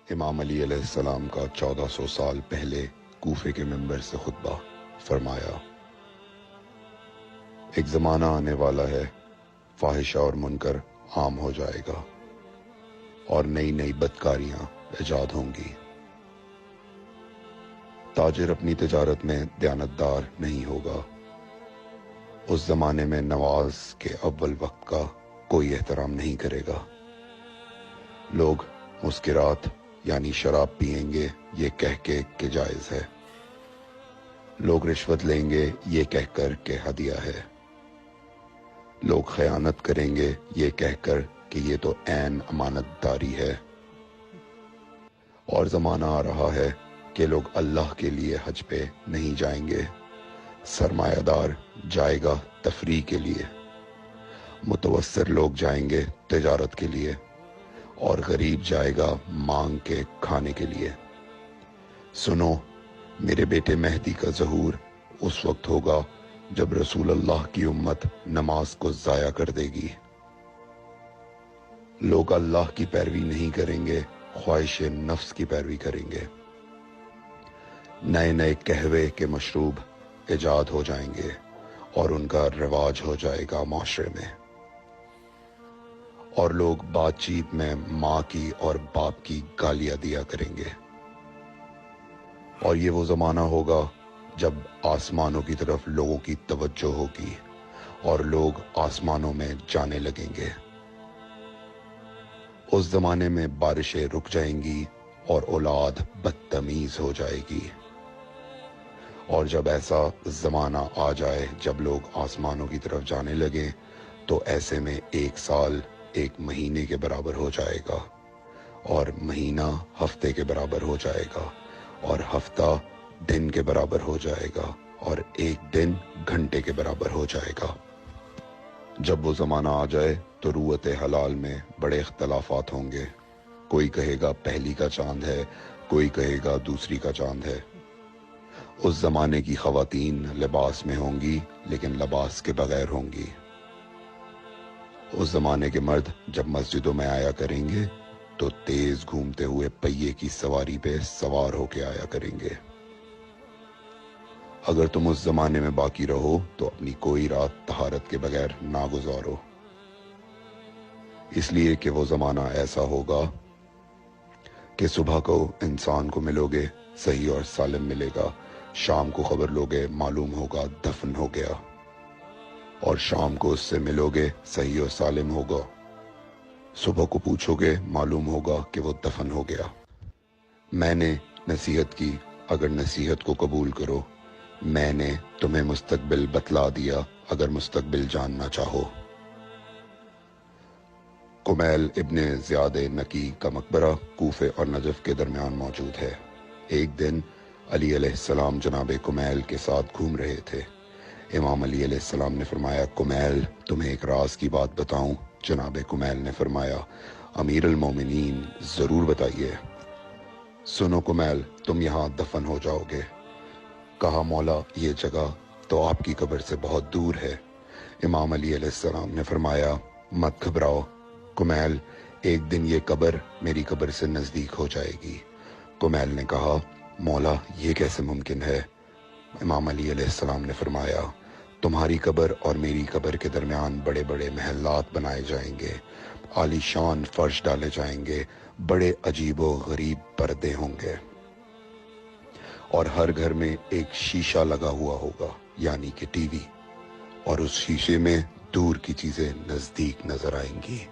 امام علی علیہ السلام کا 1400 سال پہلے کوفے کے منبر سے خطبہ فرمایا، ایک زمانہ آنے والا ہے، فاحشہ اور منکر عام ہو جائے گا اور نئی نئی بدکاریاں ایجاد ہوں گی۔ تاجر اپنی تجارت میں دیانتدار نہیں ہوگا۔ اس زمانے میں نماز کے اول وقت کا کوئی احترام نہیں کرے گا۔ لوگ مسکرات یعنی شراب پئیں گے یہ کہہ کے کہ جائز ہے۔ لوگ رشوت لیں گے یہ کہہ کر کہ ہدیہ ہے۔ لوگ خیانت کریں گے یہ کہہ کر کہ یہ تو عین امانت داری ہے۔ اور زمانہ آ رہا ہے کہ لوگ اللہ کے لیے حج پہ نہیں جائیں گے، سرمایہ دار جائے گا تفریح کے لیے، متوسر لوگ جائیں گے تجارت کے لیے، اور غریب جائے گا مانگ کے کھانے کے لیے۔ سنو، میرے بیٹے مہدی کا ظہور اس وقت ہوگا جب رسول اللہ کی امت نماز کو ضائع کر دے گی۔ لوگ اللہ کی پیروی نہیں کریں گے، خواہش نفس کی پیروی کریں گے۔ نئے نئے قہوے کے مشروب ایجاد ہو جائیں گے اور ان کا رواج ہو جائے گا معاشرے میں، اور لوگ بات چیت میں ماں کی اور باپ کی گالیاں دیا کریں گے۔ اور یہ وہ زمانہ ہوگا جب آسمانوں کی طرف لوگوں کی توجہ ہوگی اور لوگ آسمانوں میں جانے لگیں گے۔ اس زمانے میں بارشیں رک جائیں گی اور اولاد بدتمیز ہو جائے گی۔ اور جب ایسا زمانہ آ جائے جب لوگ آسمانوں کی طرف جانے لگیں تو ایسے میں ایک سال ایک مہینے کے برابر ہو جائے گا، اور مہینہ ہفتے کے برابر ہو جائے گا، اور ہفتہ دن کے برابر ہو جائے گا، اور ایک دن گھنٹے کے برابر ہو جائے گا۔ جب وہ زمانہ آ جائے تو روت حلال میں بڑے اختلافات ہوں گے۔ کوئی کہے گا پہلی کا چاند ہے، کوئی کہے گا دوسری کا چاند ہے۔ اس زمانے کی خواتین لباس میں ہوں گی لیکن لباس کے بغیر ہوں گی۔ اس زمانے کے مرد جب مسجدوں میں آیا کریں گے تو تیز گھومتے ہوئے پہیے کی سواری پہ سوار ہو کے آیا کریں گے۔ اگر تم اس زمانے میں باقی رہو تو اپنی کوئی رات طہارت کے بغیر نہ گزارو، اس لیے کہ وہ زمانہ ایسا ہوگا کہ صبح کو انسان کو ملو گے صحیح اور سالم ملے گا، شام کو خبر لوگے معلوم ہوگا دفن ہو گیا، اور شام کو اس سے ملو گے صحیح اور سالم ہوگا، صبح کو پوچھو گے معلوم ہوگا کہ وہ دفن ہو گیا۔ میں نے نصیحت کی، اگر نصیحت کو قبول کرو، میں نے تمہیں مستقبل بتلا دیا اگر مستقبل جاننا چاہو۔ کمیل ابن زیاد نکی کا مقبرہ کوفے اور نجف کے درمیان موجود ہے۔ ایک دن علی علیہ السلام جناب کمیل کے ساتھ گھوم رہے تھے۔ امام علی علیہ السلام نے فرمایا، کمیل تمہیں ایک راز کی بات بتاؤں؟ جناب کمیل نے فرمایا، امیر المومنین ضرور بتائیے۔ سنو کمیل، تم یہاں دفن ہو جاؤ گے۔ کہا، مولا یہ جگہ تو آپ کی قبر سے بہت دور ہے۔ امام علی علیہ السلام نے فرمایا، مت گھبراؤ کمیل، ایک دن یہ قبر میری قبر سے نزدیک ہو جائے گی۔ کمیل نے کہا، مولا یہ کیسے ممکن ہے؟ امام علی علیہ السلام نے فرمایا، تمہاری قبر اور میری قبر کے درمیان بڑے بڑے محلات بنائے جائیں گے، عالی شان فرش ڈالے جائیں گے، بڑے عجیب و غریب پردے ہوں گے، اور ہر گھر میں ایک شیشہ لگا ہوا ہوگا یعنی کہ ٹی وی، اور اس شیشے میں دور کی چیزیں نزدیک نظر آئیں گی۔